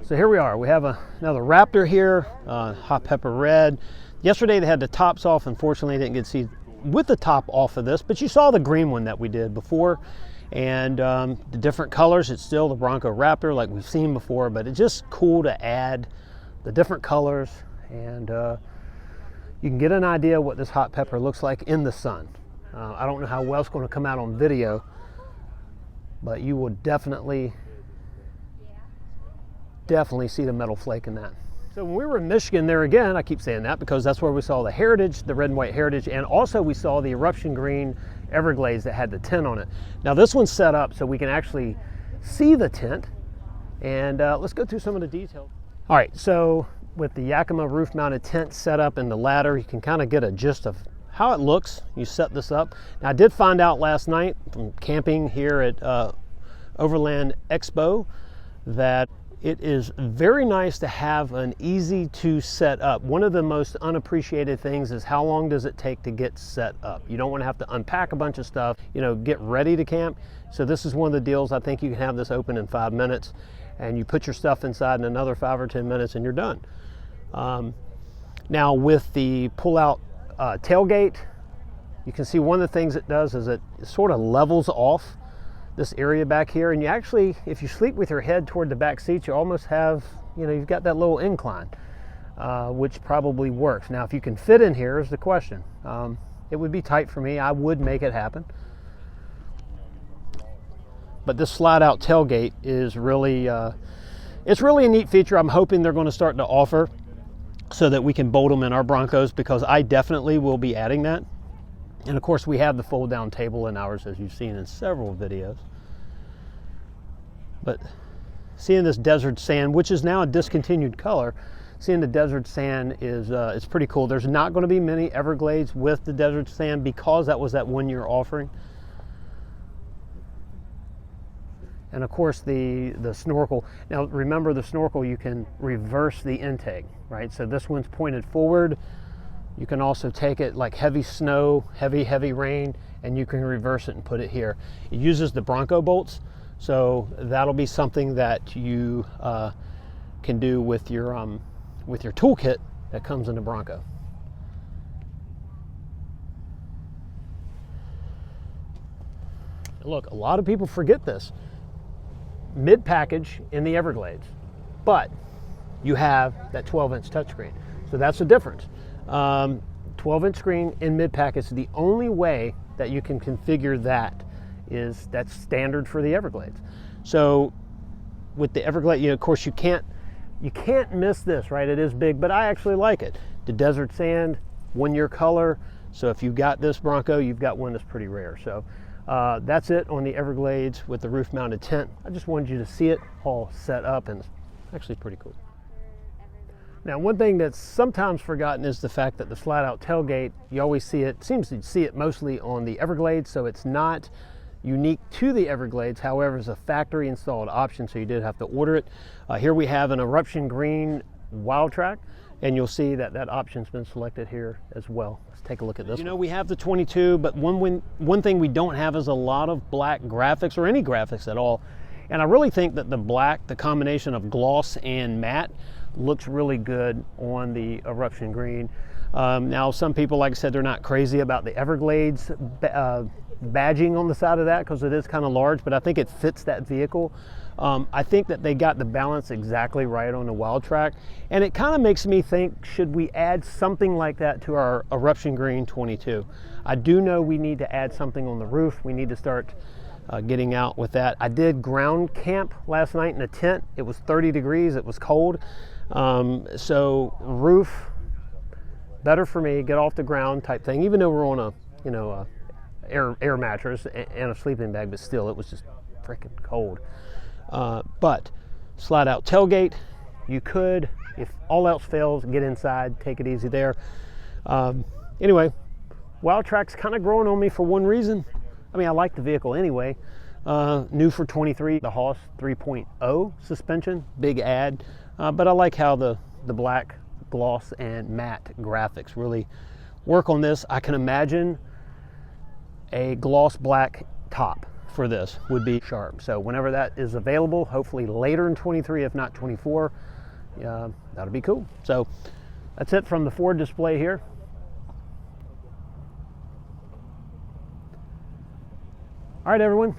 So here we are. We have another Raptor here, hot pepper red. Yesterday they had the tops off. Unfortunately, I didn't get to see with the top off of this, but you saw the green one that we did before. And the different colors, it's still the Bronco Raptor like we've seen before, but it's just cool to add the different colors. And you can get an idea what this hot pepper looks like in the sun. I don't know how well it's going to come out on video, but you will definitely see the metal flake in that. So when we were in Michigan there again, I keep saying that because that's where we saw the Heritage, the red and white Heritage, and also we saw the eruption green Everglades that had the tent on it. Now this one's set up so we can actually see the tent, and let's go through some of the details. All right, so with the Yakima roof mounted tent set up in the ladder, you can kind of get a gist of how it looks. You set this up. Now I did find out last night from camping here at Overland Expo that it is very nice to have an easy to set up. One of the most unappreciated things is how long does it take to get set up. You don't want to have to unpack a bunch of stuff, you know, get ready to camp. So this is one of the deals. I think you can have this open in 5 minutes and you put your stuff inside in another 5 or 10 minutes and you're done. Now with the pull-out tailgate, you can see one of the things it does is it sort of levels off this area back here, and you actually, if you sleep with your head toward the back seat, you almost have, you know, you've got that little incline, which probably works. Now, if you can fit in here is the question. It would be tight for me. I would make it happen. But this slide-out tailgate is really, it's really a neat feature. I'm hoping they're going to start to offer so that we can bolt them in our Broncos, because I definitely will be adding that. And of course we have the fold down table in ours, as you've seen in several videos. But seeing this desert sand, which is now a discontinued color, seeing the desert sand is it's pretty cool. There's not going to be many Everglades with the desert sand because that was that 1-year offering. And of course the snorkel. Now remember, the snorkel, you can reverse the intake, right? So this one's pointed forward. You can also take it like heavy snow, heavy rain, and you can reverse it and put it here. It uses the Bronco bolts, so that'll be something that you can do with your toolkit that comes in the Bronco. Look, a lot of people forget this. Mid-package in the Everglades, but you have that 12-inch touchscreen, so that's the difference. 12-inch screen in mid-pack is the only way that you can configure that. That's standard for the Everglades. So with the Everglades, you know, of course you can't miss this, right? It is big, but I actually like it. The desert sand, 1-year color. So if you've got this Bronco, you've got one that's pretty rare. So that's it on the Everglades with the roof-mounted tent. I just wanted you to see it all set up, and it's actually pretty cool. Now, one thing that's sometimes forgotten is the fact that the slide-out tailgate, you always see it, seems to see it mostly on the Everglades, so it's not unique to the Everglades. However, it's a factory installed option, so you did have to order it. Here we have an eruption green Wildtrak, and you'll see that that option's been selected here as well. Let's take a look at this. You know, we have the 22, but one thing we don't have is a lot of black graphics or any graphics at all. And I really think that the black, the combination of gloss and matte, looks really good on the eruption green. Now some people, like I said, they're not crazy about the Everglades badging on the side of that because it is kind of large, but I think it fits that vehicle. I think that they got the balance exactly right on the Wildtrak, and it kind of makes me think, should we add something like that to our eruption green 22? I do know we need to add something on the roof. We need to start getting out with that. I did ground camp last night in a tent. It was 30 degrees, it was cold. So roof, better for me, get off the ground type thing, even though we're on a, you know, air mattress and a sleeping bag, but still it was just freaking cold. But slide out tailgate, you could, if all else fails, get inside, take it easy there. Anyway, Wildtrak's kind of growing on me for one reason. I mean, I like the vehicle anyway. New for 23, the Haas 3.0 suspension, big add. But I like how the black gloss and matte graphics really work on this. I can imagine a gloss black top for this would be sharp. So whenever that is available, hopefully later in 23, if not 24, that'll be cool. So that's it from the Ford display here. All right, everyone,